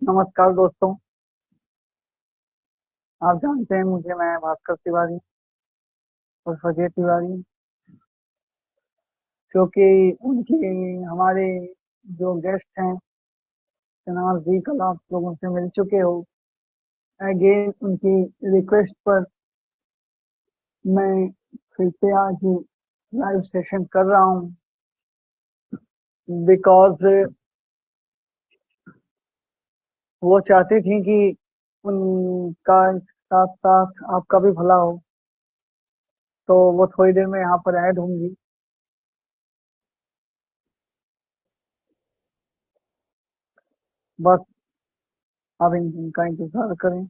नमस्कार दोस्तों। आप जानते हैं मुझे, मैं भास्कर तिवारी और अजय तिवारी, क्योंकि उनकी हमारे जो गेस्ट हैं शनाज जी, कल आप लोगों से मिल चुके हो। अगेन उनकी रिक्वेस्ट पर मैं फिर से आज लाइव सेशन कर रहा हूँ, बिकॉज वो चाहती थी कि उनका साथ साथ आपका भी भला हो, तो वो थोड़ी देर में यहाँ पर ऐड होंगी। बस आप इनका इंतजार करें।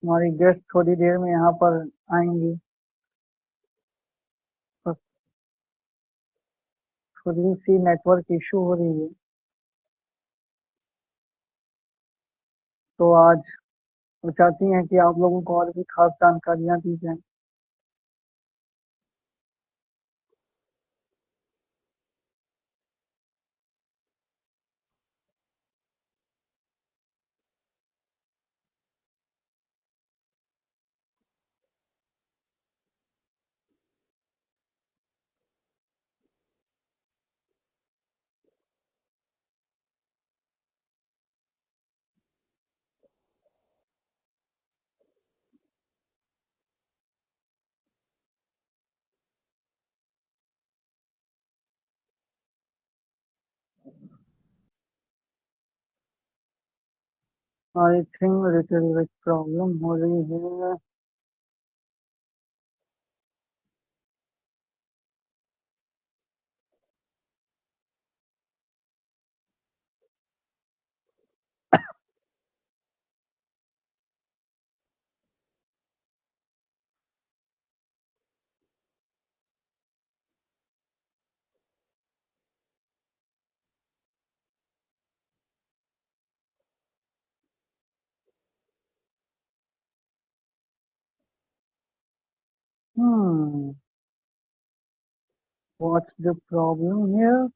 हमारी गेस्ट थोड़ी देर में यहाँ पर आएंगी। बस थोड़ी सी नेटवर्क इशू हो रही है, तो आज वो चाहती हैं कि आप लोगों को और भी खास जानकारियां दी जाएं। I think little bit problem हो रही है। हम्म व्हाट्स द प्रॉब्लम हियर?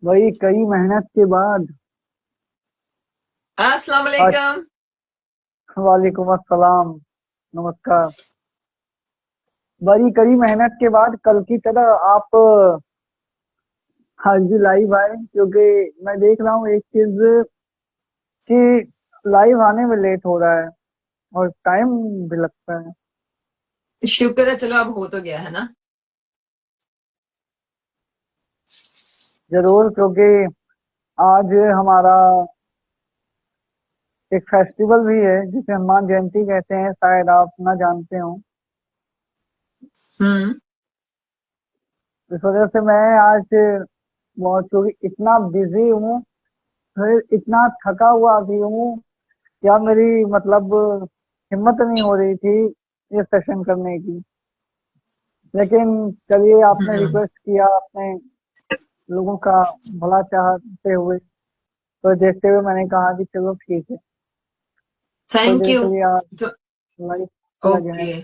वही कई मेहनत के बाद अस्सलाम आज। वालेकुम। वालेकुम अस्सलाम। नमस्कार। बड़ी कड़ी मेहनत के बाद कल की तरह आप आज भी लाइव आए, क्योंकि मैं देख रहा हूँ एक चीज कि लाइव आने में लेट हो रहा है और टाइम भी लगता है। शुक्र है, चलो अब हो तो गया है ना। जरूर, क्योंकि आज हमारा एक फेस्टिवल भी है जिसे हनुमान जयंती कहते हैं, शायद आप ना जानते हो। हम्म। इस वजह से मैं आज बहुत, क्योंकि इतना बिजी हूँ, फिर इतना थका हुआ भी हूँ, क्या मेरी मतलब हिम्मत नहीं हो रही थी ये सेशन करने की। लेकिन चलिए, आपने हम्म। रिक्वेस्ट किया, आपने लोगों का भला चाहते हुए, तो देखते हुए मैंने कहा कि चलो ठीक है, थोड़ी थैंक देर यू। के लिए आज लाइव किया ओके, जाए।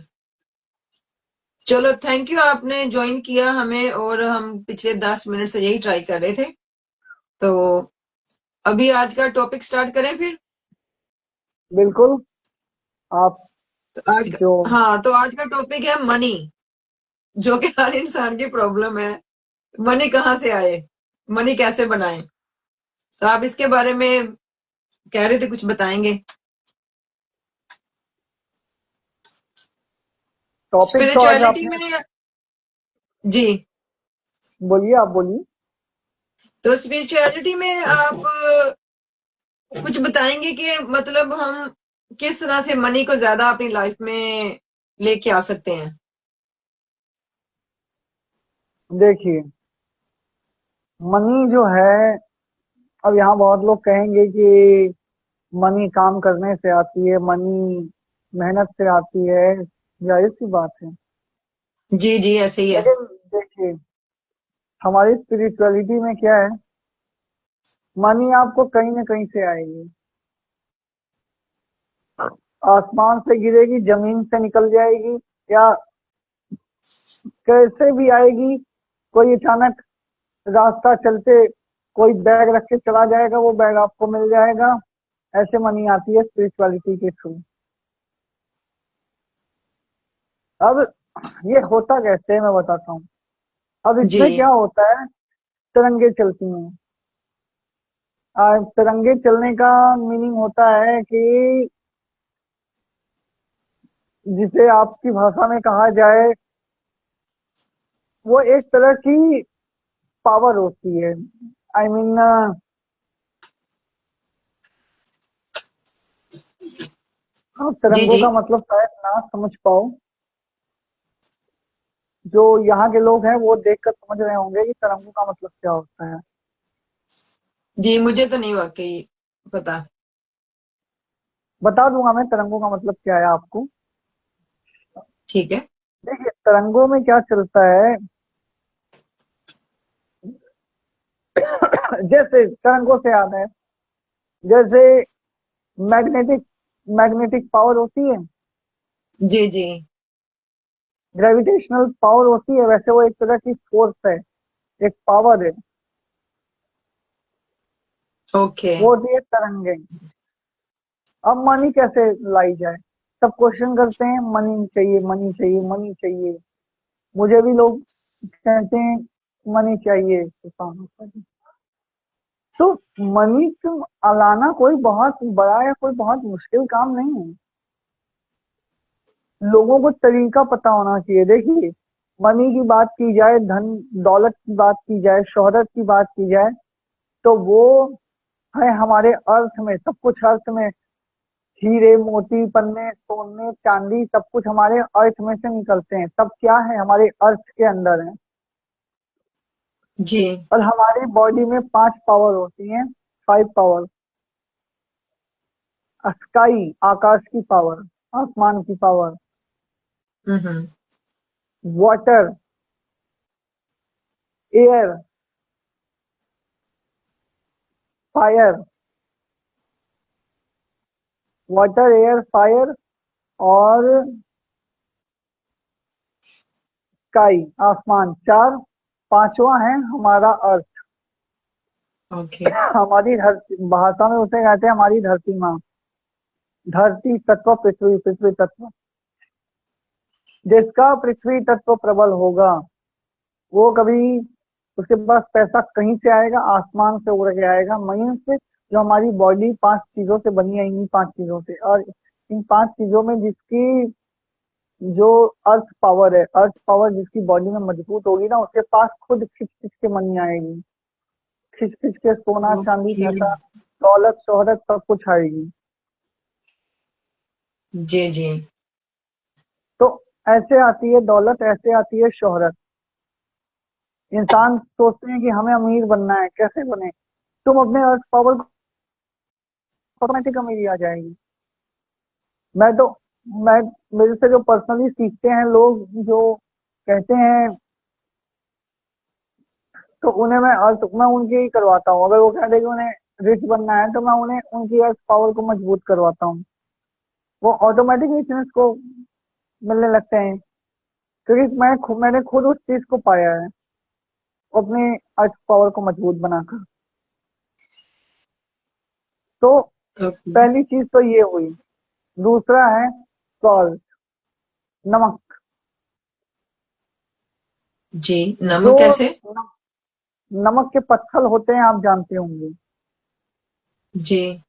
चलो थैंक यू, आपने ज्वाइन किया हमें और हम पिछले 10 मिनट से यही ट्राई कर रहे थे। तो अभी आज का टॉपिक स्टार्ट करें फिर। बिल्कुल। आप तो आज का, जो हाँ, तो आज का टॉपिक है मनी, जो कि हर इंसान की प्रॉब्लम है। मनी कहाँ से आए, मनी कैसे बनाए। तो आप इसके बारे में कह रहे थे, कुछ बताएंगे? टॉपिक तो आज स्पिरिचुअलिटी आपने, में। जी। बोलिए, आप बोलिए। तो स्पिरिचुअलिटी में आप कुछ बताएंगे कि मतलब हम किस तरह से मनी को ज्यादा अपनी लाइफ में लेके आ सकते हैं? देखिए, मनी जो है, अब यहाँ बहुत लोग कहेंगे कि मनी काम करने से आती है, मनी मेहनत से आती है। जाहिर सी बात है। जी जी, ऐसे ही है। लेकिन देखिए, हमारी स्पिरिचुअलिटी में क्या है, मनी आपको कहीं ना कहीं से आएगी। आसमान से गिरेगी, जमीन से निकल जाएगी, या कैसे भी आएगी। कोई अचानक रास्ता चलते कोई बैग रख के चला जाएगा, वो बैग आपको मिल जाएगा। ऐसे मनी आती है स्पिरिचुअलिटी के थ्रू। अब ये होता कैसे है, मैं बताता हूँ। अब जी इसमें क्या होता है, तरंगे चलती हैं। तिरंगे चलने का मीनिंग होता है कि जिसे आपकी भाषा में कहा जाए, वो एक तरह की पावर होती है। आई मीन, आप जी तिरंगों जी का मतलब शायद ना समझ पाओ। जो यहाँ के लोग हैं वो देखकर समझ रहे होंगे कि तिरंगों का मतलब क्या होता है। जी, मुझे तो नहीं वाकई पता। बता दूंगा मैं तिरंगों का मतलब क्या है आपको। ठीक है। देखिए, तिरंगों में क्या चलता है, जैसे तिरंगों से याद है, जैसे मैग्नेटिक मैग्नेटिक पावर होती है, जी जी। ग्रेविटेशनल पावर होती है, वैसे वो एक तरह की फोर्स है, एक पावर है। ओके। वो होती है तरंगे। अब मनी कैसे लाई जाए, सब क्वेश्चन करते हैं, मनी चाहिए, मनी चाहिए, मनी चाहिए। मुझे भी लोग कहते हैं मनी चाहिए तो मनी तुम लाना कोई बहुत बड़ा या कोई बहुत मुश्किल काम नहीं है। लोगों को तरीका पता होना चाहिए। देखिए, मनी की बात की जाए, धन दौलत की बात की जाए, शोहरत की बात की जाए, तो वो है हमारे अर्थ में, सब कुछ अर्थ में। हीरे मोती पन्ने सोने चांदी सब कुछ हमारे अर्थ में से निकलते हैं, सब क्या है, हमारे अर्थ के अंदर है। जी। और हमारी बॉडी में 5 पावर होती हैं, 5 पावर। स्काई, आकाश की पावर, आसमान की power. Hmm. Water, air, fire. Water, air, fire और स्काई, आसमान। चार। पांचवा है हमारा अर्थ। ओके। हमारी धरती, भाषा में उसे कहते हैं हमारी धरती माँ। धरती तत्व, पृथ्वी, पृथ्वी तत्व। जिसका पृथ्वी तत्व प्रबल होगा, वो कभी, उसके पास पैसा कहीं से आएगा, आसमान से उड़ के आएगा। महीन से जो हमारी बॉडी 5 चीजों से बनी है, इन्हीं 5 चीजों से। और इन 5 चीजों में जिसकी जो अर्थ पावर है, अर्थ पावर जिसकी बॉडी में मजबूत होगी ना, उसके पास खुद खिंच खिंच के मनी आएगी। खिंच खिंच के सोना चांदी ओके। पैसा दौलत शोहरत सब कुछ आएगी। जी जी। तो ऐसे आती है दौलत, ऐसे आती है शोहरत। इंसान सोचते हैं कि हमें अमीर बनना है, कैसे बने। तुम अपने अर्थ पावर को, ऑटोमेटिक अमीरी आ जाएगी। मैं तो मैं मेरे से जो पर्सनली सीखते हैं लोग, जो कहते हैं, तो उन्हें मैं उनकी ही करवाता हूँ। अगर वो कहते हैं कि उन्हें रिच बनना है, तो मैं उन्हें उनकी अर्थ पावर को मजबूत करवाता हूँ। वो ऑटोमेटिक रिचनेस को मिलने लगते हैं, क्योंकि मैंने खुद उस चीज को पाया है, अपने अर्थ पावर को मजबूत बनाकर। तो ओके। पहली चीज तो ये हुई। दूसरा है सॉल्ट, नमक। जी, जो नमक कैसे? नमक के पत्थर होते हैं, आप जानते होंगे। जी।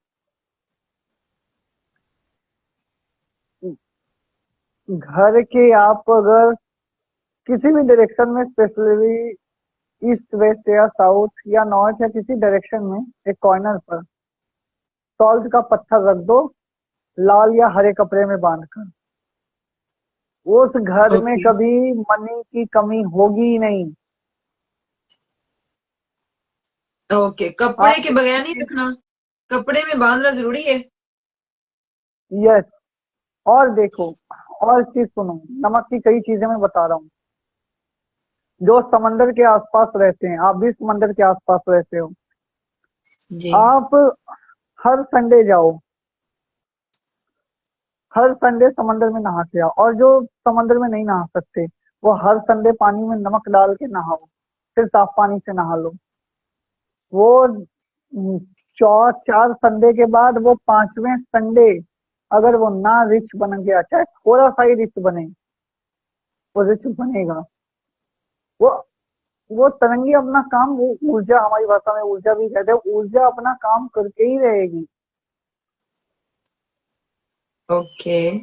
घर के आप अगर किसी भी डायरेक्शन में, स्पेशली ईस्ट वेस्ट या साउथ या नॉर्थ या किसी डायरेक्शन में, एक कॉर्नर पर सॉल्ट का पत्थर रख दो, लाल या हरे कपड़े में बांधकर। उस घर में ओके। कभी मनी की कमी होगी ही नहीं। ओके, कपड़े आप के बगैर नहीं रखना, कपड़े में बांधना जरूरी है। यस। और देखो, और चीज सुनो, नमक की कई चीजें मैं बता रहा हूँ। जो समंदर के आसपास रहते हैं, आप भी समंदर के आसपास रहते हो, जी। आप हर संडे जाओ, हर संडे समंदर में नहा के आओ। और जो समंदर में नहीं नहा सकते, वो हर संडे पानी में नमक डाल के नहाओ, फिर साफ पानी से नहा लो। वो 4 संडे के बाद वो 5वें संडे अगर वो ना रिच बन गया, चाहे थोड़ा सा ही रिच बने, वो रिच बनेगा। वो वो तरंगी अपना काम, वो ऊर्जा, हमारी भाषा में ऊर्जा भी कहते हैं, ऊर्जा अपना काम करके ही रहेगी। ओके।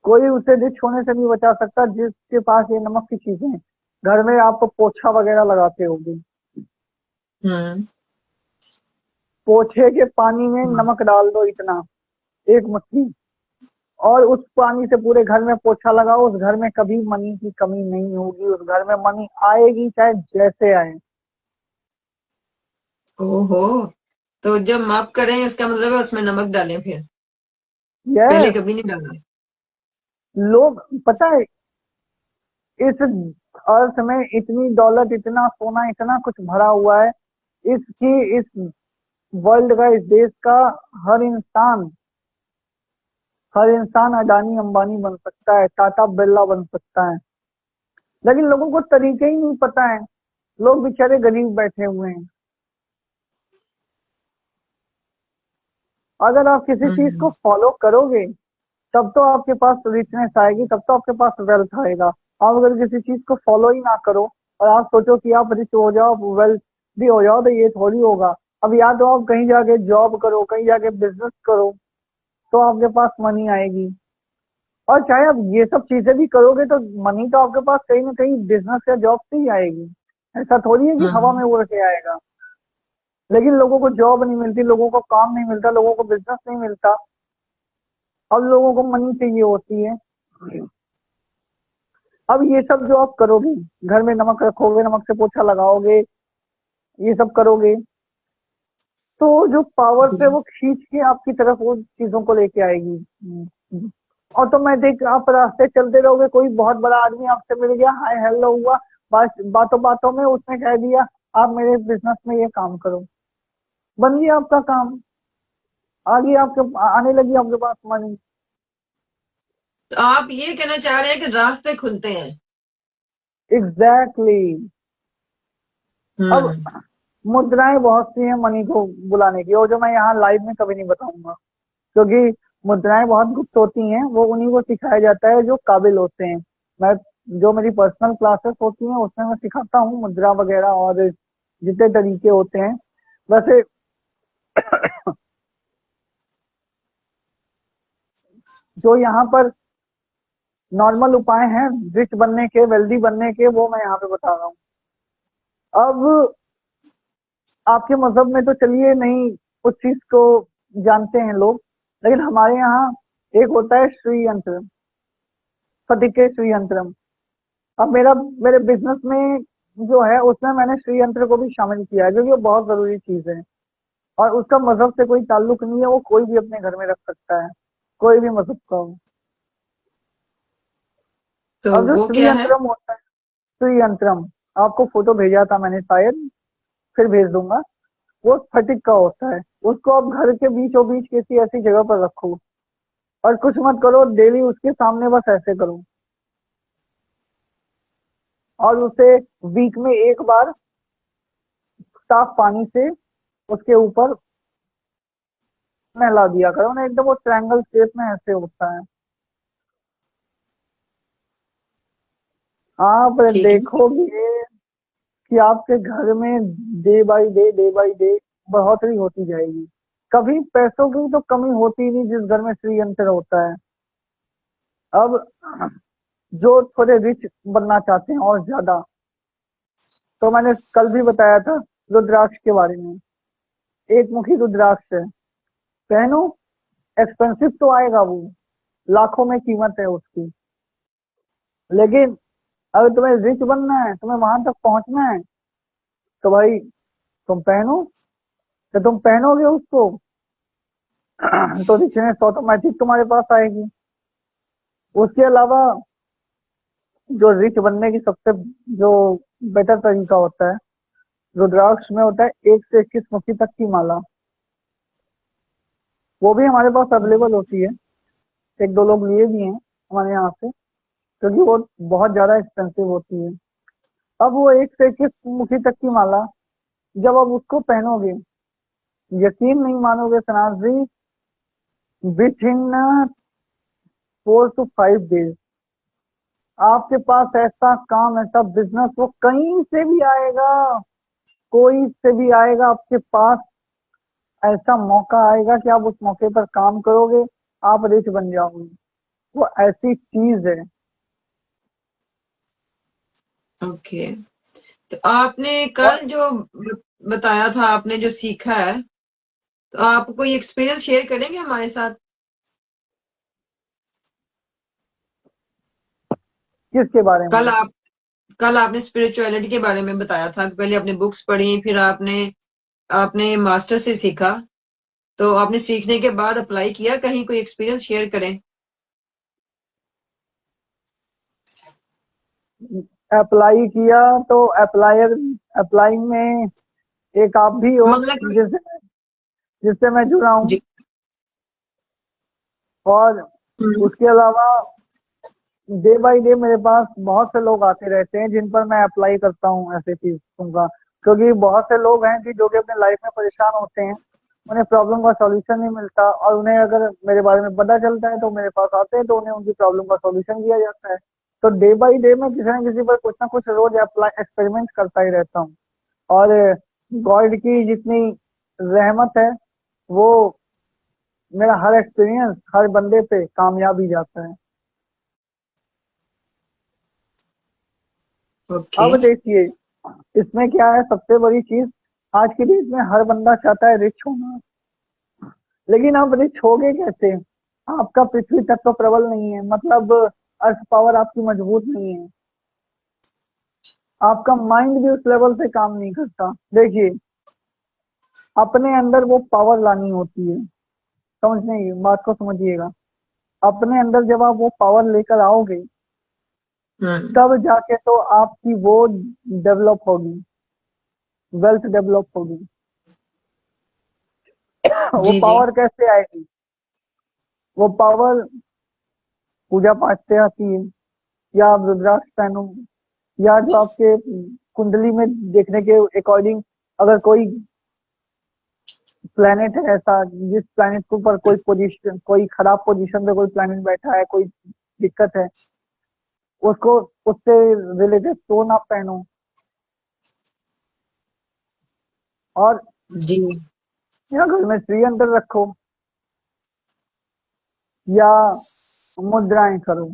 कोई उसे रिच होने से नहीं बचा सकता जिसके पास ये नमक की चीजें हैं। घर में आप पोछा वगैरह लगाते होगे, हम्म। पोछे के पानी में नमक डाल दो इतना, एक मुट्ठी, और उस पानी से पूरे घर में पोछा लगाओ। उस घर में कभी मनी की कमी नहीं होगी, उस घर में मनी आएगी चाहे जैसे आए। ओहो, तो जब माप करें इसका मतलब है उसमें नमक डालें फिर, पहले यस। कभी नहीं डाला। लोग, पता है, इस अर्थ में इतनी दौलत, इतना सोना, इतना कुछ भरा हुआ है, इसकी, इस वर्ल्ड का, इस देश का हर इंसान, हर इंसान अडानी अंबानी बन सकता है, टाटा बिरला बन सकता है। लेकिन लोगों को तरीके ही नहीं पता है। लोग बेचारे गरीब बैठे हुए हैं। अगर आप किसी चीज को हम्म। फॉलो करोगे, तब तो आपके पास रिचनेस आएगी, तब तो आपके पास वेल्थ आएगा। आप अगर किसी चीज को फॉलो ही ना करो और आप सोचो कि आप रिच हो जाओ, वेल्थ भी हो जाओ, तो ये थोड़ी होगा। अब या तो आप कहीं जाके जॉब करो, कहीं जाके बिजनेस करो, तो आपके पास मनी आएगी। और चाहे आप ये सब चीजें भी करोगे, तो मनी तो आपके पास कहीं ना कहीं बिजनेस या जॉब से ही आएगी। ऐसा थोड़ी है कि हवा हम्म। में उड़ के आएगा। लेकिन लोगों को जॉब नहीं मिलती, लोगों को काम नहीं मिलता, लोगों को बिजनेस नहीं मिलता। अब लोगों को मनी चाहिए होती है। अब ये सब जो आप करोगे, घर में नमक रखोगे, नमक से पोछा लगाओगे, ये सब करोगे, तो जो पावर्स है जी। वो खींच के आपकी तरफ वो चीजों को लेके आएगी। ऑटोमेटिक आप रास्ते चलते रहोगे, कोई बहुत बड़ा आदमी आपसे मिल गया, हाय हेलो हुआ, बस बातों बातों में उसने कह दिया आप मेरे बिजनेस में ये काम करो, बन गया आपका काम, आगे आपके आने लगी आपके पास मनी। तो आप ये कहना चाह रहे हैं कि रास्ते खुलते हैं। एग्जैक्टली। अब हम्म। मुद्राएं बहुत सी हैं मनी को बुलाने की, और जो मैं यहाँ लाइव में कभी नहीं बताऊंगा, क्योंकि मुद्राएं बहुत गुप्त होती हैं, वो उन्हीं को सिखाया जाता है जो काबिल होते हैं। मैं, जो मेरी पर्सनल क्लासेस होती हैं उसमें मैं सिखाता हूँ मुद्रा वगैरह और जितने तरीके होते हैं। वैसे जो यहाँ पर नॉर्मल उपाय हैं रिच बनने के, वेल्दी बनने के, वो मैं यहाँ पे बता रहा हूँ। अब आपके मजहब में तो चलिए नहीं उस चीज को जानते हैं लोग, लेकिन हमारे यहाँ एक होता है श्री यंत्र, फटिके श्री यंत्रम। अब मेरे बिजनेस में जो है उसमें मैंने श्री यंत्र को भी शामिल किया है, क्योंकि वो बहुत जरूरी चीज है। और उसका मजहब से कोई ताल्लुक नहीं है, वो कोई भी अपने घर में रख सकता है, कोई भी मजहब का हो। तो अब जो वो श्री क्या है? यंत्रम होता है, श्री यंत्रम, आपको फोटो भेजा था मैंने शायद, फिर भेज दूंगा। वो स्फटिक का होता है। उसको आप घर के बीचों बीच किसी ऐसी जगह पर रखो, और कुछ मत करो, डेली उसके सामने बस ऐसे करो, और उसे वीक में एक बार साफ पानी से उसके ऊपर नहला दिया करो ना, एकदम वो ट्रायंगल शेप में ऐसे होता है। आप ठीक है। देखोगे कि आपके घर में day by day, day by day बढ़ोतरी होती जाएगी। कभी पैसों की तो कमी होती ही नहीं जिस घर में श्रीयंत्र होता है। अब जो थोड़े रिच बनना चाहते हैं और ज्यादा, तो मैंने कल भी बताया था रुद्राक्ष के बारे में। एक मुखी रुद्राक्ष है, पहनो, एक्सपेंसिव तो आएगा वो, लाखों में कीमत है उसकी, लेकिन अगर तुम्हें रिच बनना है, तुम्हें वहां तक पहुंचना है, तो भाई तुम पहनो। तो तुम पहनोगे उसको तो रिचनेस ऑटोमेटिक तुम्हारे पास आएगी। उसके अलावा जो रिच बनने की सबसे जो बेटर तरीका होता है, रुद्राक्ष में होता है 1 से 21 मुखी तक की माला। वो भी हमारे पास अवेलेबल होती है, एक दो लोग लिए भी हैं हमारे यहाँ से, क्योंकि वो बहुत ज्यादा एक्सपेंसिव होती है। अब वो 1 से 21 मुखी तक की माला जब आप उसको पहनोगे, यकीन नहीं मानोगे सनाज जी, विथ इन 4 to 5 days आपके पास ऐसा काम, ऐसा बिजनेस, वो कहीं से भी आएगा, कोई से भी आएगा आपके पास, ऐसा मौका आएगा कि आप उस मौके पर काम करोगे, आप रिच बन जाओगे। वो ऐसी चीज है। ओके, तो आपने और कल जो बताया था, आपने जो सीखा है, तो आप कोई एक्सपीरियंस शेयर करेंगे हमारे साथ? किसके बारे कल में? आप कल आपने स्पिरिचुअलिटी के बारे में बताया था कि पहले आपने बुक्स पढ़ी, फिर आपने आपने मास्टर से सीखा, तो आपने सीखने के बाद अप्लाई किया, कहीं कोई एक्सपीरियंस शेयर करें? अप्लाई किया तो अप्लाई में एक आप भी हो मतलब कि जिससे जिससे मैं जुड़ा हूँ। जी। और हम्म। उसके अलावा डे बाय डे मेरे पास बहुत से लोग आते रहते हैं जिन पर मैं अप्लाई करता हूँ ऐसे चीजों का, क्योंकि बहुत से लोग हैं कि जो कि अपने लाइफ में परेशान होते हैं, उन्हें प्रॉब्लम का सॉल्यूशन नहीं मिलता, और उन्हें अगर मेरे बारे में पता चलता है तो मेरे पास आते हैं, तो उन्हें उनकी प्रॉब्लम का सॉल्यूशन दिया जाता है। तो डे बाय डे मैं किसी न किसी पर कुछ ना कुछ रोज अप्लाई एक्सपेरिमेंट करता ही रहता हूँ। और गॉड की जितनी रहमत है, वो मेरा हर एक्सपीरियंस हर बंदे पे कामयाब ही जाता है। ओके। अब देखिए, इसमें क्या है सबसे बड़ी चीज, आज की डेट में हर बंदा चाहता है रिच होना, लेकिन आप रिच होगे कैसे? आपका पृथ्वी तत्व प्रबल नहीं है, मतलब अर्थ पावर आपकी मजबूत नहीं है, आपका माइंड भी उस लेवल से काम नहीं करता। देखिए, अपने अंदर वो पावर लानी होती है, समझने की बात को समझिएगा। अपने अंदर जब आप वो पावर लेकर आओगे, हम्म। तब जाके तो आपकी वो डेवलप होगी, वेल्थ डेवलप होगी। वो जी जी। पावर कैसे आएगी? वो पावर पूजा पाठ से आती है, या आप रुद्राक्ष पहनो, या जो आपके कुंडली में देखने के अकॉर्डिंग, अगर कोई प्लेनेट है ऐसा जिस प्लेनेट के ऊपर कोई पोजीशन, कोई खराब पोजीशन पे कोई प्लेनेट बैठा है, कोई दिक्कत है, उसको उससे रिलेटेड स्टोन आप पहनो। और जी। या घर में श्री अंदर रखो, या मुद्राएं करो।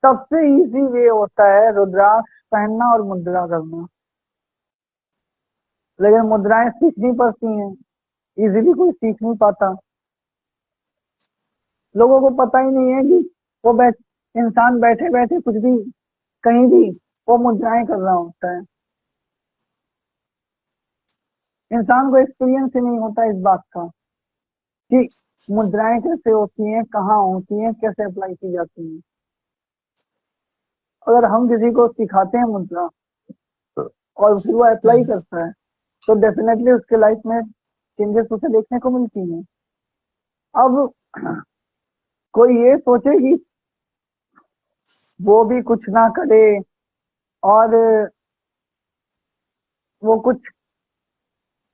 सबसे इजी वे होता है रुद्राक्ष पहनना और मुद्रा करना, लेकिन मुद्राएं सीखनी पड़ती हैं, इजीली कोई सीख नहीं पाता। लोगों को पता ही नहीं है कि वो इंसान बैठे बैठे कुछ भी, कहीं भी वो मुद्राएं कर रहा होता है। इंसान को एक्सपीरियंस ही नहीं होता इस बात का कि मुद्राएं कैसे होती हैं, कहाँ होती हैं, कैसे अप्लाई की जाती हैं। अगर हम किसी को सिखाते हैं मुद्रा और फिर वो अप्लाई हम्म। करता है, तो डेफिनेटली उसके लाइफ में चेंजेस उसे देखने को मिलती हैं। अब कोई ये सोचे कि वो भी कुछ ना करे, और वो कुछ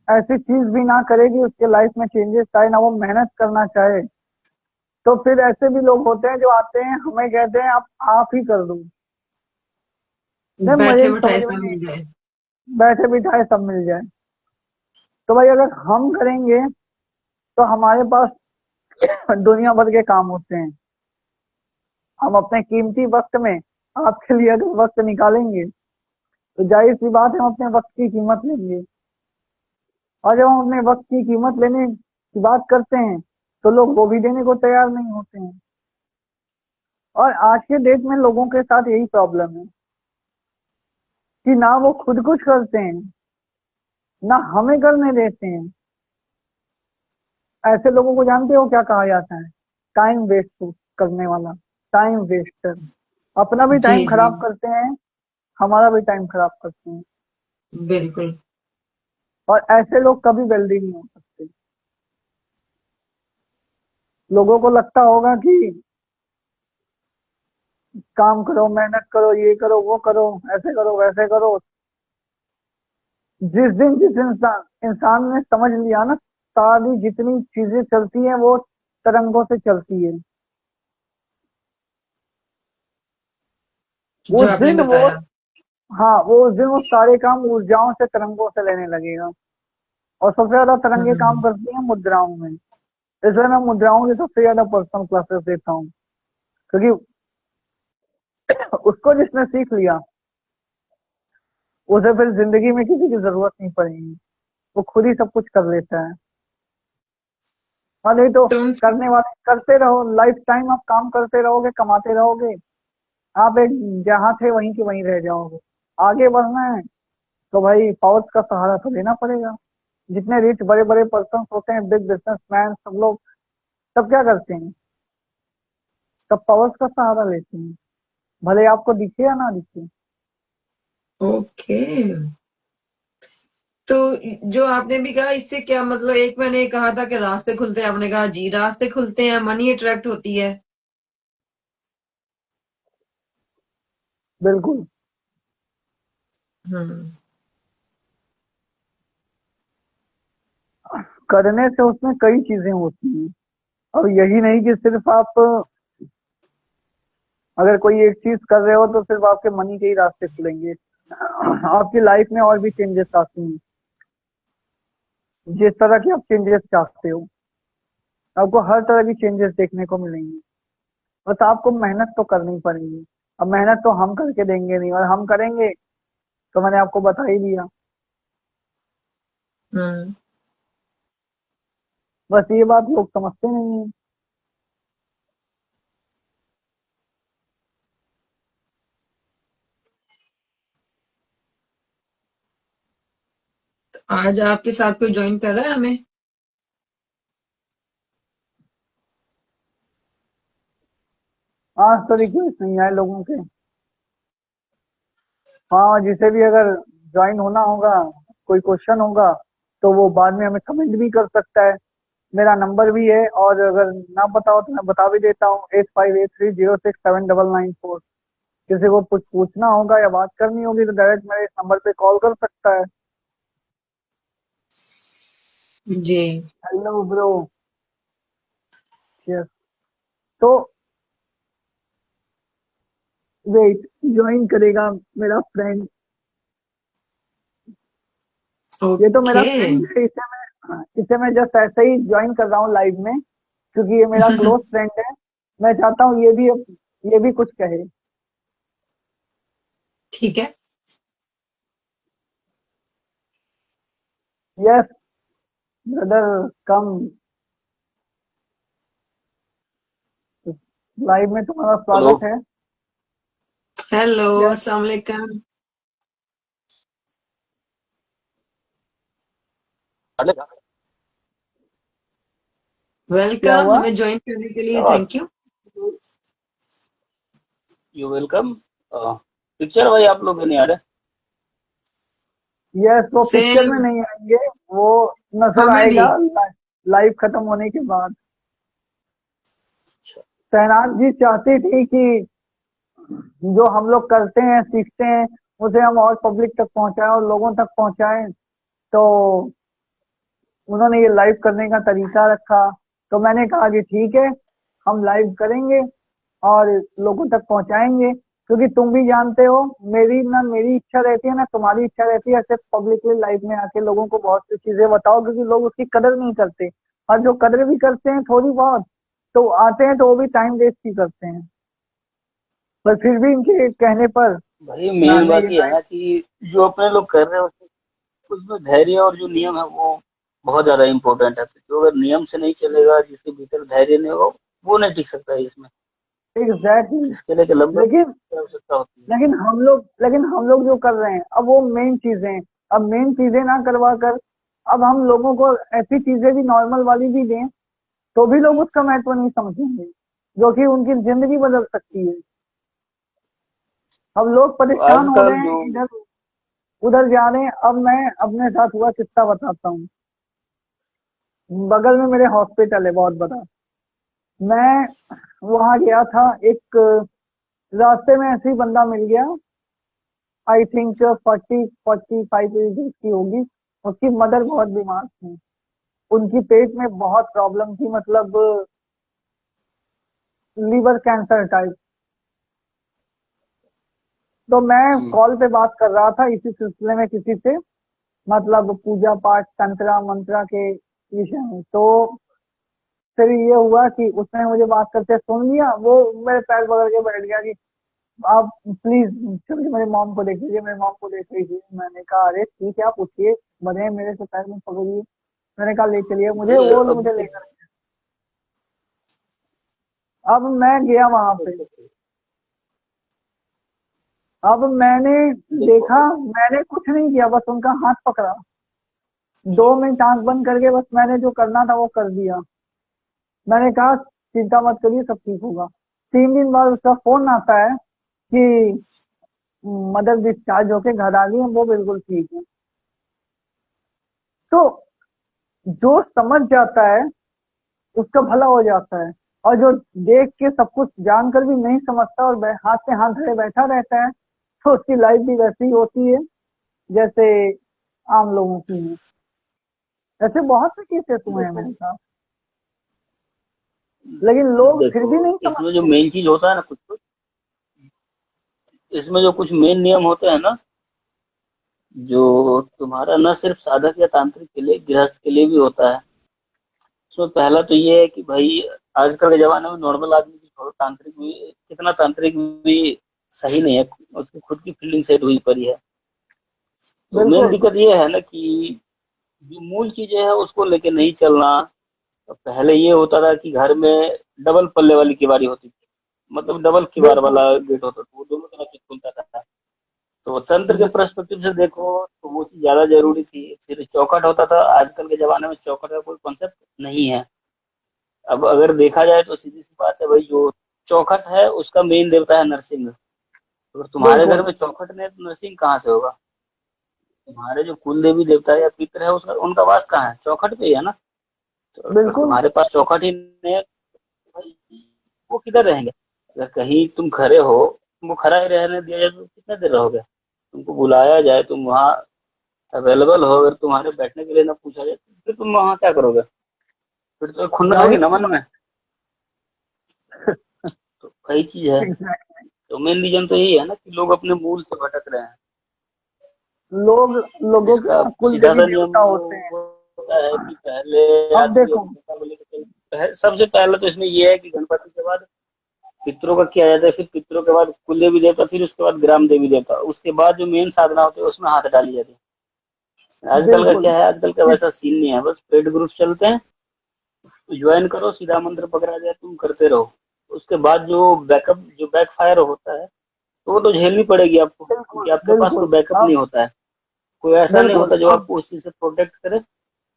ऐसी चीज भी ना करे कि उसके लाइफ में चेंजेस आए, ना वो मेहनत करना चाहे, तो फिर ऐसे भी लोग होते हैं जो आते हैं हमें कहते हैं आप ही कर दो। नहीं, मुझे बैठे समझ बैठाए में सब नहीं, मिल जाए। बैठे बिठाए सब मिल जाए। तो भाई अगर हम करेंगे तो हमारे पास दुनिया भर के काम होते हैं। हम अपने कीमती वक्त में आपके लिए अगर वक्त निकालेंगे तो जाहिर सी बात है हम अपने वक्त की कीमत लेंगे। और जब हम अपने वक्त की कीमत लेने की बात करते हैं तो लोग वो भी देने को तैयार नहीं होते हैं। और आज के डेट में लोगों के साथ यही प्रॉब्लम है कि ना वो खुद कुछ करते हैं ना हमें करने देते हैं। ऐसे लोगों को जानते हो क्या कहा जाता है? टाइम वेस्ट करने वाला, टाइम वेस्टर। अपना भी जी टाइम जी खराब करते हैं, हमारा भी टाइम खराब करते हैं। बिल्कुल। और ऐसे लोग कभी वेल्दी नहीं हो सकते। लोगों को लगता होगा कि काम करो, मेहनत करो, ये करो, वो करो, ऐसे करो, वैसे करो। जिस दिन जिस इंसान इंसान ने समझ लिया ना, सारी जितनी चीजें चलती हैं वो तरंगों से चलती है, जो उस आपने दिन वो, बताया। हाँ, वो उस दिन वो सारे काम ऊर्जाओं से, तरंगों से लेने लगेगा। और सबसे ज्यादा तरंगे काम हम्म। करती हैं मुद्राओं में। इसलिए मैं मुद्राओं की सबसे ज्यादा पर्सनल क्लासेस देता हूँ, क्योंकि उसको जिसने सीख लिया उसे फिर जिंदगी में किसी की जरूरत नहीं पड़ेगी। वो खुद ही सब कुछ कर लेता है। हाँ, नहीं तो तो करने वाले करते रहो, लाइफ टाइम आप काम करते रहोगे, कमाते रहोगे। आप एक जहाँ थे वहीं के वहीं रह जाओगे। आगे बढ़ना है तो भाई पावर्स का सहारा तो लेना पड़ेगा। जितने रिच बड़े बड़े पर्सन होते हैं, बिग बिजनेसमैन, सब लोग सब क्या करते हैं? सब पावर्स का सहारा लेते हैं, भले आपको दिखे या ना दिखे। ओके। तो जो आपने भी कहा, इससे क्या मतलब, एक मैंने कहा था कि रास्ते खुलते हैं, आपने कहा जी रास्ते खुलते हैं, मनी अट्रैक्ट होती है। बिल्कुल। हम्म। करने से उसमें कई चीजें होती हैं। और यही नहीं कि सिर्फ आप अगर कोई एक चीज कर रहे हो तो सिर्फ आपके मनी के ही रास्ते खुलेंगे। आपकी लाइफ में और भी चेंजेस आती हैं, जिस तरह की आप चेंजेस चाहते हो आपको हर तरह की चेंजेस देखने को मिलेंगी। बस आपको मेहनत तो करनी पड़ेगी। अब मेहनत तो हम करके देंगे नहीं, और हम करेंगे तो मैंने आपको बता ही दिया। हम्म। बस ये बात लोग समझते नहीं है। आज आपके साथ कोई ज्वाइन कर रहा है हमें? आज तो रिक्वेस्ट नहीं आए लोगों के। हाँ, जिसे भी अगर ज्वाइन होना होगा, कोई क्वेश्चन होगा तो वो बाद में हमें कमेंट भी कर सकता है। मेरा नंबर भी है, और अगर ना पता हो तो मैं बता भी देता हूँ, 8583067994। किसी को कुछ पूछना होगा या बात करनी होगी तो डायरेक्ट मेरे इस नंबर पे कॉल कर सकता है। जी। Hello bro. यस। तो वेट, ज्वाइन करेगा मेरा फ्रेंड। ये तो मेरा ओके। फ्रेंड है, इसे मैं जस्ट ऐसे ही ज्वाइन कर रहा हूँ लाइव में, क्योंकि ये मेरा क्लोज फ्रेंड है। मैं चाहता हूँ ये भी कुछ कहे। ठीक है। यस ब्रदर, कम। लाइव में तुम्हारा हेलो। स्वागत है। Hello, yes. अस्सलाम वालेकुम। अरे क्या वेलकम, हुआ? हमें ज्वाइन करने के क्या लिए बात। Thank you. You welcome. Picture भाई आप लोग नहीं आ रहे। यस, वो पिक्चर में सेम। नहीं आएंगे। वो नजर हमें भी। आएगा लाइव खत्म होने के बाद। अच्छा। शहनाज जी चाहती थी कि जो हम लोग करते हैं, सीखते हैं, उसे हम और पब्लिक तक पहुंचाएं और लोगों तक पहुंचाएं। तो उन्होंने ये लाइव करने का तरीका रखा। तो मैंने कहा कि ठीक है, हम लाइव करेंगे और लोगों तक पहुंचाएंगे। क्योंकि तुम भी जानते हो, मेरी इच्छा रहती है ना तुम्हारी इच्छा रहती है, सिर्फ पब्लिकली लाइव में आके लोगों को बहुत सी चीजें बताओ, क्योंकि लोग उसकी कदर नहीं करते। और जो कदर भी करते हैं थोड़ी बहुत, तो आते हैं तो वो भी टाइम वेस्ट ही करते हैं। पर फिर भी इनके कहने पर भाई ना मेन नहीं बात ये है ना कि जो अपने लोग कर रहे हैं उसमें धैर्य और जो नियम है वो बहुत ज्यादा इम्पोर्टेंट है। तो जो अगर नियम से नहीं चलेगा, जिसके भीतर धैर्य नहीं होगा, वो नहीं टिक सकता है इसमें। एग्जैक्टली। इसके लिए लंबे लेकिन की आवश्यकता होती है। लेकिन हम लोग जो कर रहे हैं अब वो मेन चीजें, अब मेन चीजें ना करवा कर अब हम लोगों को ऐसी चीजें भी नॉर्मल वाली भी दें तो भी लोग उसका महत्व नहीं समझेंगे, जो कि उनकी जिंदगी बदल सकती है। अब लोग तो परेशान हो आजकल रहे जो हैं, इधर उधर जा रहे हैं। अब मैं अपने साथ हुआ किस्सा बताता हूँ। बगल में मेरे हॉस्पिटल है बहुत बड़ा। मैं वहां गया था, एक रास्ते में ऐसे ही बंदा मिल गया। आई थिंक 40-45 एज की होगी। उसकी मदर बहुत बीमार थी, उनकी पेट में बहुत प्रॉब्लम थी, मतलब लीवर कैंसर टाइप। तो मैं हम्म, कॉल पे बात कर रहा था इसी सिलसिले में किसी से, मतलब पूजा पाठ तंत्रा मंत्रा के विषय में। तो फिर ये हुआ कि उसने मुझे बात करते सुन लिया, वो मेरे पैर पकड़ के बैठ गया कि आप प्लीज चलिए मेरे मॉम को देख लीजिए, मेरे मॉम को देख लीजिए। मैंने कहा अरे ठीक है आप उठिए, बने मेरे से पैर में पकड़िए। मैंने कहा ले चलिए मुझे, भाई वो अब मुझे लेकर। अब मैं गया वहां पे। अब मैंने देखो, देखा, मैंने कुछ नहीं किया, बस उनका हाथ पकड़ा। 2 मिनट आंख बंद करके बस मैंने जो करना था वो कर दिया। मैंने कहा चिंता मत करिए सब ठीक होगा। 3 दिन बाद उसका फोन आता है कि मदर डिस्चार्ज होके घर आ गई है, वो बिल्कुल ठीक है। तो जो समझ जाता है उसका भला हो जाता है, और जो देख के सब कुछ जानकर भी नहीं समझता और हाथ से हाथ धरे बैठा रहता है, तो उसकी लाइफ भी वैसी ही होती है जैसे आम लोगों की है। ऐसे बहुत से केसेस हुए हैं देखो, मेरे साथ, लेकिन लोग फिर देखो भी नहीं इसमें जो समझते। मेन चीज होता है ना, कुछ कुछ इसमें जो कुछ मेन नियम होते हैं ना, जो तुम्हारा न सिर्फ साधक या तांत्रिक के लिए, गृहस्थ के लिए भी होता है। उसमें पहला तो ये है कि भाई आजकल के जमाने में नॉर्मल आदमी की छोड़ो, तांत्रिक भी, कितना तांत्रिक भी सही नहीं है। उसकी खुद की फील्डिंग सेट हुई पड़ी है। तो मेन बिल्कुल दिक्कत ये है ना कि जो मूल चीजें हैं उसको लेके नहीं चलना। तो पहले ये होता था कि घर में डबल पल्ले वाली किवारी होती थी, मतलब डबल किवार बिल्कुल। वाला गेट होता था, वो दोनों तरफ से खुलता था। तो तंत्र के पर्सपेक्टिव से देखो तो वो चीज ज्यादा जरूरी थी। फिर चौखट होता था, आजकल के जमाने में चौखट का कोई कॉन्सेप्ट नहीं है। अब अगर देखा जाए तो सीधी सी बात है भाई, जो चौखट है उसका मेन देवता है नरसिंह। अगर तुम्हारे घर बिल्कुल। में चौखट नहीं है तो नरसिंह कहाँ से होगा? तुम्हारे जो कुल देवी देवता है या पितर है, उसका उनका वास कहाँ है? चौखट पे ही है ना। तो अगर बिल्कुल। तुम्हारे पास चौखट ही नहीं है तो भाई वो किधर रहेंगे? अगर कहीं तुम खड़े हो, तुमको खड़ा ही रहने दिया जाए तो कितने देर रहोगे? तुमको बुलाया जाए, तुम वहाँ अवेलेबल हो, अगर तुम्हारे बैठने के लिए ना पूछा जाए तो फिर तुम वहाँ क्या करोगे? फिर तो खुन्नस होगी जाहिर ना सी मन में। तो कई चीज है। एग्जैक्ट। तो मेन रीजन तो यही है ना कि लोग अपने मूल से भटक रहे हैं। लोग लोगों के इसका ना कुल सीधा देवी सा नियम देवता वो होते हैं। होता है कि पहले अब आदमी देखो। अपने मुकाबले के सबसे पहले तो इसमें ये है कि गणपति के बाद पितरों का किया जाता है, फिर पितरों के बाद कुल देवी देवता, फिर उसके बाद ग्राम देवी देवता, उसके बाद जो मेन साधना होती है उसमें हाथ डाली जाती है। आजकल का बिल्कुल। क्या है, आजकल का वैसा सीन नहीं है, बस पेड ग्रुप चलते हैं, ज्वाइन करो, सीधा मंत्र पकड़ा जाए, तुम करते रहो। उसके बाद जो बैकअप, जो बैक फायर होता है, तो वो तो झेलनी पड़ेगी आपको, बिल्कुल। क्योंकि आपके पास कोई बिल्कुल। बैकअप नहीं अब होता है। कोई ऐसा नहीं बिल्कुल। होता जो अब आपको उस चीज से प्रोटेक्ट करे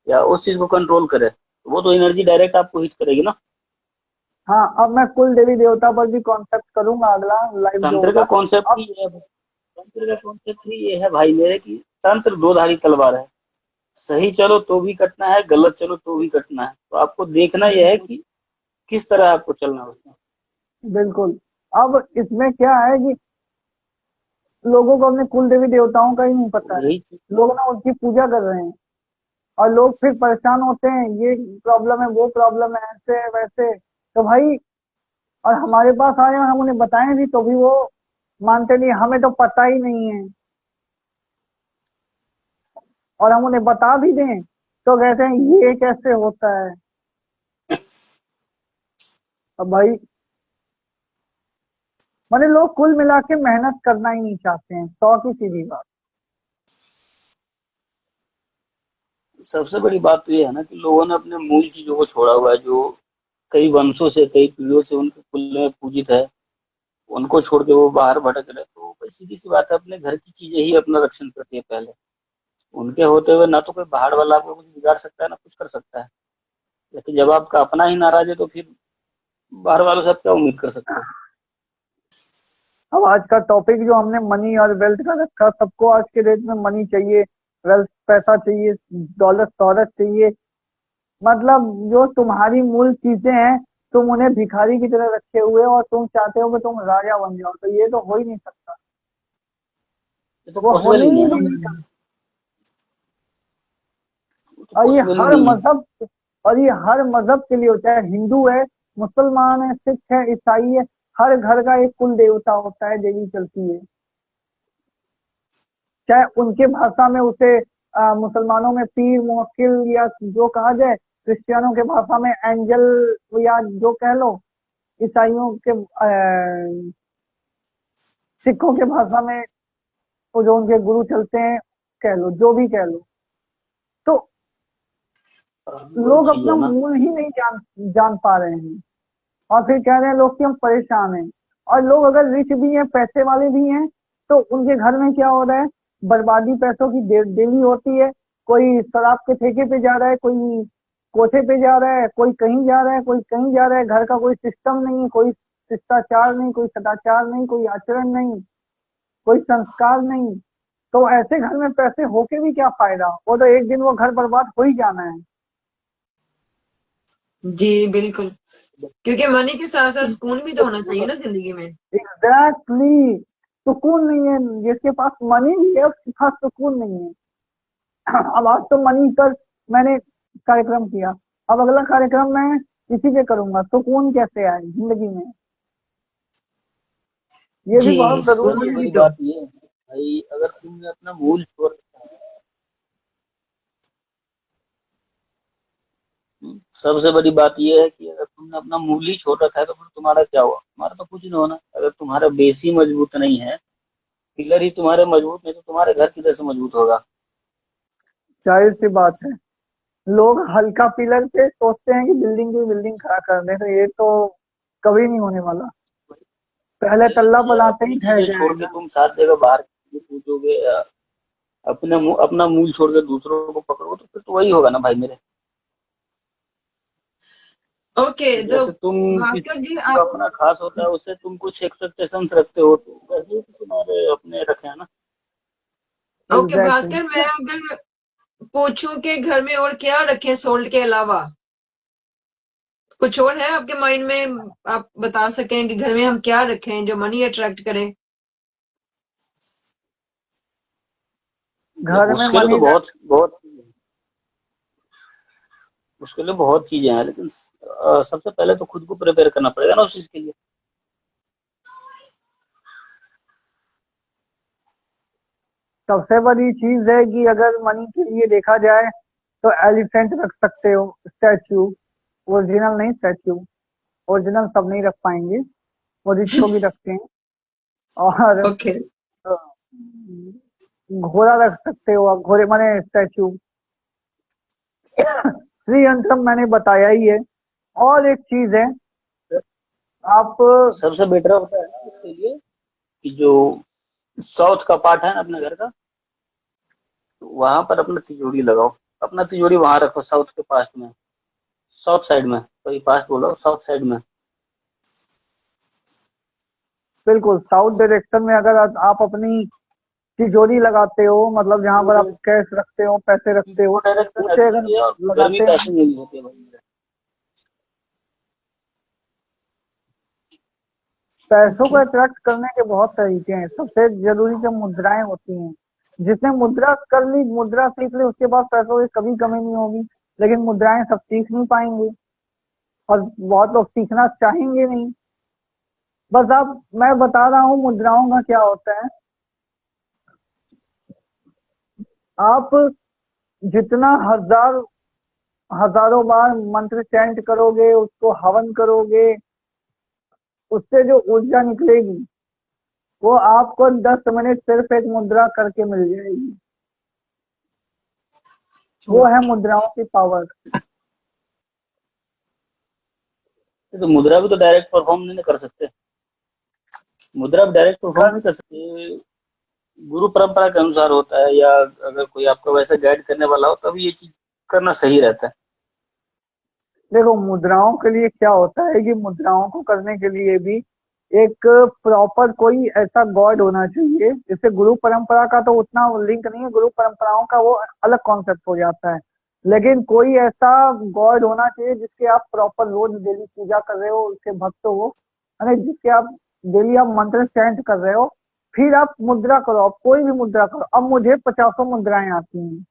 या उस चीज को कंट्रोल करे। वो तो एनर्जी डायरेक्ट आपको हिट करेगी ना। हाँ, अब मैं कुल देवी देवता पर भी कॉन्सेप्ट करूंगा, अगला लाइव जो तंत्र का होगा। कॉन्सेप्ट अब ही ये है, तंत्र का कॉन्सेप्ट ही ये है भाई मेरे, कि तंत्र दो धारी तलवार है। सही चलो तो भी कटना है, गलत चलो तो भी कटना है। तो आपको देखना यह है बिल्कुल। कि किस तरह आपको चलना है उसमें। बिल्कुल। अब इसमें क्या है कि लोगों को अपने कुल देवी देवताओं का ही नहीं तो पता है। यही चीज। लोग ना उनकी पूजा कर रहे हैं, और लोग फिर परेशान होते हैं, ये प्रॉब्लम है वो प्रॉब्लम है ऐसे है वैसे। तो भाई, और हमारे पास आए और हम उन्हें बताएं भी तो भी वो मानते नहीं, हमें तो पता ही नहीं है। और हम उन्हें बता भी दें तो कहते हैं ये कैसे होता है। अब भाई मैंने लोग कुल मिला के मेहनत करना ही नहीं चाहते हैं, 100 की सीधी बात। सबसे बड़ी बात तो ये है ना कि लोगों ने अपने मूल चीजों को छोड़ा हुआ है, जो कई वंशों से, कई पीढ़ियों से उनके कुल में पूजित है, उनको छोड़ के वो बाहर भटक रहे। तो भाई सीधी सी बात है, अपने घर की चीजें ही अपना रक्षण करती है पहले। उनके होते हुए ना तो कोई बाहर वाला आपको कुछ बिगाड़ सकता है, ना कुछ कर सकता है। लेकिन जब आपका अपना ही नाराज है तो फिर बाहर वालों से आप क्या उम्मीद कर सकते हो? अब आज का टॉपिक जो हमने मनी और वेल्थ का रखा, सबको आज के डेट में मनी चाहिए, वेल्थ पैसा चाहिए, दौलत शोहरत चाहिए। मतलब जो तुम्हारी मूल चीजें हैं, तुम उन्हें भिखारी की तरह रखे हुए हो और तुम चाहते हो कि तुम राजा बन जाओ, तो ये तो हो ही नहीं सकता। ये तो वो पॉसिबल होने ही ही नहीं है ना नहीं भाई, सकता। वो तो और ये पॉसिबल ही हर नहीं है। मजहब और ये हर मजहब के लिए होता है। हिंदू है, मुसलमान है, सिख है, ईसाई है, हर घर का एक कुल देवता होता है, देवी चलती है। चाहे उनके भाषा में उसे मुसलमानों में पीर मुवक्किल या जो कहा जाए, क्रिश्चियनों के भाषा में एंजल या जो कह लो, ईसाइयों के सिखों के भाषा में वो जो उनके गुरु चलते हैं, कह लो जो भी कह लो। तो वही लोग चीज अपना है ना। मूल ही नहीं जान जान पा रहे हैं, और फिर कह रहे हैं लोग कि हम परेशान हैं। और लोग अगर रिच भी हैं, पैसे वाले भी हैं, तो उनके घर में क्या हो रहा है, बर्बादी पैसों की डेली होती है। कोई शराब के ठेके पे जा रहा है, कोई कोठे पे जा रहा है, कोई कहीं जा रहा है, कोई कहीं जा रहा है। घर का कोई सिस्टम नहीं, कोई शिष्टाचार नहीं, कोई सदाचार नहीं, कोई आचरण नहीं, कोई संस्कार नहीं। तो ऐसे घर में पैसे होके भी क्या फायदा, वो तो एक दिन वो घर बर्बाद हो ही जाना है। जी बिल्कुल, क्योंकि मनी के साथ साथ सुकून भी तो होना चाहिए ना जिंदगी में। एग्जैक्टली, सुकून नहीं है। जिसके पास मनी भी है उसके पास सुकून नहीं है। अब आज तो मनी पर मैंने कार्यक्रम किया, अब अगला कार्यक्रम मैं इसी पे करूंगा, सुकून कैसे आए जिंदगी में, ये भी जी बहुत सुकून जरूरी सबसे है। भी बड़ी तो। बात ये है भाई, अगर तुमने अपना मूल छोड़ रखा है, सबसे बड़ी बात ये है कि अगर तुमने अपना मूल ही छोड़ रखा है तो फिर तुम्हारा क्या हुआ? तुम्हारा तो कुछ नहीं होना। अगर तुम्हारा बेस ही मजबूत नहीं है, पिलर ही तुम्हारे मजबूत नहीं, तो तुम्हारे घर किधर से मजबूत होगा? जाहिर सी बात है, लोग हल्का पिलर पे सोचते हैं कि बिल्डिंग की बिल्डिंग खड़ा कर दें, तो ये तो कभी नहीं होने वाला। पहले वही तल्ला चीज है, बनाते ही अपनी ढह चीजें छोड़ के जाएगा। तुम सात जगह बाहर पूछोगे, अपना मूल छोड़ के दूसरों को पकड़ो, तो फिर तो वही होगा ना भाई मेरे। ओके तो जैसे तुम किसी भास्कर जी चीज का आप। अपना खास होता है, उससे तुम कुछ एक्सपेक्टेशंस रखते हो, तो वैसे ही तो तुम्हारे अपने रखे हैं ना। Okay exactly. भास्कर, मैं अगर पूछूं कि घर में और क्या रखें सोल्ट के अलावा, कुछ और है आपके माइंड में, आप बता सकें कि घर में हम क्या रखें जो मनी अट्रैक्ट करे। घर में उसके लिए तो मनी बहुत बहुत उसके लिए बहुत चीजें हैं, लेकिन सबसे पहले तो खुद को प्रिपेयर करना पड़ेगा ना उस चीज के लिए। सबसे बड़ी चीज है कि अगर मनी के लिए देखा जाए तो एलिफेंट रख सकते हो, स्टैचू। ओरिजिनल नहीं, स्टैचू। ओरिजिनल सब नहीं रख पाएंगे, वो रिच लोग ही रखते हैं। और ओके। अ, घोड़ा रख सकते हो आप, घोड़े माने स्टैचू। श्री यंत्रम मैंने बताया ही है। और एक चीज है, आप सबसे बेटर होता है ना उसके लिए कि जो साउथ का पार्ट है ना अपने घर का, तो वहां पर अपना तिजोरी लगाओ। अपना तिजोरी वहां रखो, साउथ के पास में, साउथ साइड में, कोई पास बोलो, साउथ साइड में। बिल्कुल साउथ डायरेक्शन में अगर आप अपनी तिजोरी लगाते हो, मतलब जहां वो पर आप कैश रखते हो, पैसे रखते वो हो, डायरेक्शन उसे अच्छी अगर भी है और गर्मी लगाते हो। पैसे में भी होती है भाई। पैसों को अट्रैक्ट करने के बहुत तरीके हैं, सबसे जरूरी जो मुद्राएं होती हैं। जिसने मुद्रा कर ली, मुद्रा सीख ली, उसके बाद पैसों की कभी कमी नहीं होगी। लेकिन मुद्राएं सब सीख नहीं पाएंगे, और बहुत लोग सीखना चाहेंगे नहीं। बस आप, मैं बता रहा हूँ मुद्राओं का क्या होता है। आप जितना हजारों बार मंत्र चैंट करोगे, उसको हवन करोगे, उससे जो ऊर्जा निकलेगी वो आपको 10 मिनट सिर्फ एक मुद्रा करके मिल जाएगी। वो है मुद्राओं की पावर। तो मुद्रा भी तो डायरेक्ट परफॉर्म नहीं कर सकते, मुद्रा भी डायरेक्ट परफॉर्म कर नहीं कर सकते, गुरु परंपरा के अनुसार होता है, या अगर कोई आपको वैसे गाइड करने वाला हो तभी ये चीज करना सही रहता है। देखो, मुद्राओं के लिए क्या होता है कि मुद्राओं को करने के लिए भी एक प्रॉपर कोई ऐसा गॉड होना चाहिए। जैसे गुरु परंपरा का तो उतना लिंक नहीं है, गुरु परंपराओं का वो अलग कॉन्सेप्ट हो जाता है, लेकिन कोई ऐसा गॉड होना चाहिए जिसके आप प्रॉपर रोज डेली पूजा कर रहे हो, उसके भक्त हो, है ना, जिसके आप डेली आप मंत्र चैंट कर रहे हो, फिर आप मुद्रा करो, आप कोई भी मुद्रा करो। अब मुझे 50 मुद्राएं आती हैं,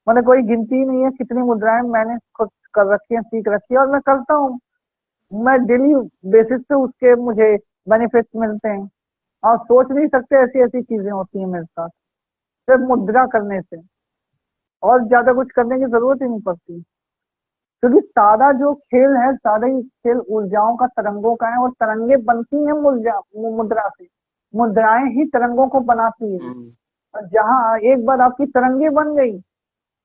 मैंने कोई गिनती नहीं है कितनी मुद्राएं मैंने खुद कर रखी है, सीख रखी है, और मैं करता हूँ। मैं डेली बेसिस पे उसके मुझे बेनिफिट्स मिलते हैं। आप सोच नहीं सकते ऐसी ऐसी चीजें होती हैं मेरे साथ सिर्फ मुद्रा करने से, और ज्यादा कुछ करने की जरूरत ही नहीं पड़ती। क्योंकि सारा जो खेल है, सारा ही खेल ऊर्जाओं का, तरंगों का है, और तरंगे बनती हैं मुद्रा से। मुद्राएं ही तरंगों को बनाती है। और जहाँ एक बार आपकी तरंगे बन गई,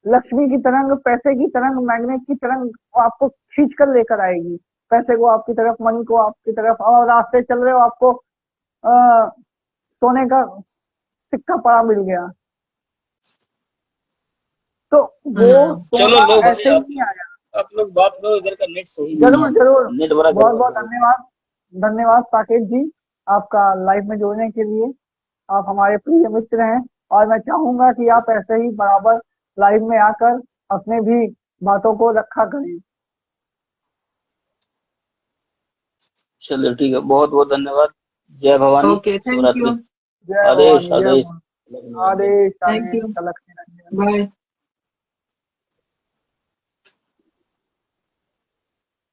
लक्ष्मी की तरंग, पैसे की तरंग, मैग्नेट की तरंग, वो आपको खींच कर लेकर आएगी, पैसे को आपकी तरफ, मनी को आपकी तरफ। और रास्ते चल रहे हो, आपको सोने का सिक्का पड़ा मिल गया, तो वो चलो सोना लो भाई, ऐसे ही नहीं आया। आप लोग बात करो, इधर का नेट सही नहीं जरूर है, जरूर, नेट बड़ा बहुत गड़बड़ बहुत है। धन्यवाद। धन्यवाद साकेत जी, आपका लाइव में जुड़ने के लिए। आप हमारे प्रिय मित्र हैं, और मैं चाहूंगा कि आप ऐसे ही बराबर लाइव में आकर अपने भी बातों को रखा करें। चलो ठीक है, बहुत बहुत धन्यवाद। जय भवानी, ओके, शुभ थैंक यू। रात्रि। जय आदेश भवानी, जय आदेश, भवानी। लक्ष्मी नारायण। आदेश थैंक आदेश, यू। लक्ष्मी नारायण। बाय।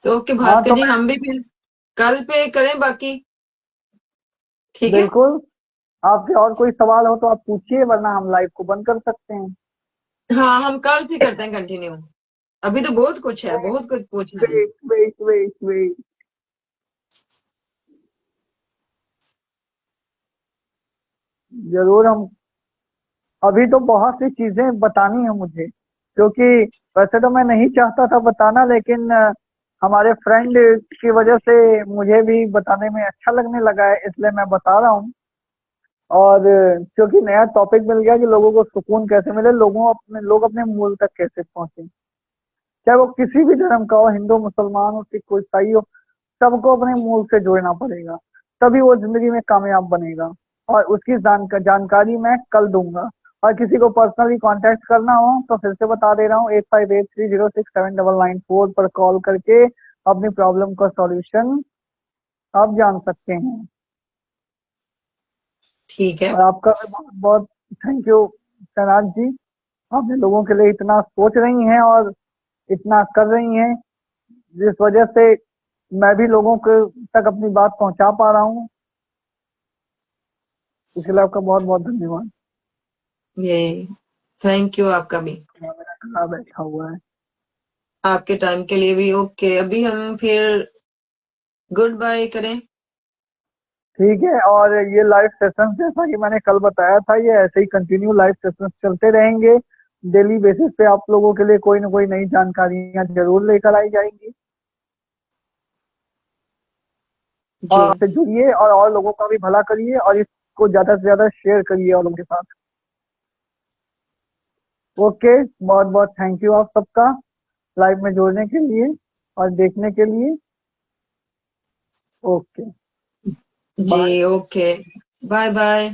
तो ओके हाँ भास्कर तो जी, मैं, हम भी फिर कल पे करें बाकी, ठीक है? बिल्कुल, आपके और कोई सवाल हो तो आप पूछिए, वरना हम लाइव को बंद कर सकते हैं। हाँ, हम कल फिर करते हैं कंटिन्यू। अभी तो बहुत कुछ है, बहुत कुछ पूछना है। वेट वेट वेट वेट, जरूर। हम अभी तो बहुत सी चीजें बतानी है मुझे, क्योंकि वैसे तो मैं नहीं चाहता था बताना, लेकिन हमारे फ्रेंड की वजह से मुझे भी बताने में अच्छा लगने लगा है, इसलिए मैं बता रहा हूँ। और क्योंकि नया टॉपिक मिल गया कि लोगों को सुकून कैसे मिले, लोग अपने मूल तक कैसे पहुंचे, चाहे वो किसी भी धर्म का हो, हिंदू, मुसलमान हो, सिख हो, ईसाई हो, सबको अपने मूल से जुड़ना पड़ेगा, तभी वो जिंदगी में कामयाब बनेगा। और उसकी जानकारी मैं कल दूंगा। और किसी को पर्सनली कांटेक्ट करना हो तो फिर से बता दे रहा हूँ, 8583067994 पर कॉल करके अपनी प्रॉब्लम का सॉल्यूशन आप जान सकते हैं। ठीक है। और आपका भी बहुत बहुत थैंक यू शहनाज जी, आपने लोगों के लिए इतना सोच रही हैं और इतना कर रही हैं, जिस वजह से मैं भी लोगों के तक अपनी बात पहुंचा पा रहा हूँ। इसके लिए आपका बहुत बहुत धन्यवाद। ये थैंक यू आपका भी, मेरा गला बैठा हुआ है। आपके टाइम के लिए भी। ओके, अभी हम फिर गुड बाय करें। ठीक है, और ये लाइव सेशन जैसा कि मैंने कल बताया था, ये ऐसे ही कंटिन्यू लाइव सेशन चलते रहेंगे। डेली बेसिस पे आप लोगों के लिए कोई ना कोई नई जानकारियां जरूर लेकर आई जाएंगी। और जी। आपसे जुड़िए, और लोगों का भी भला करिए, और इसको ज्यादा से ज्यादा शेयर करिए और लोगों के साथ। ओके, बहुत बहुत थैंक यू आप सबका लाइव में जुड़ने के लिए और देखने के लिए। Okay, bye. जी, ओके, बाय बाय।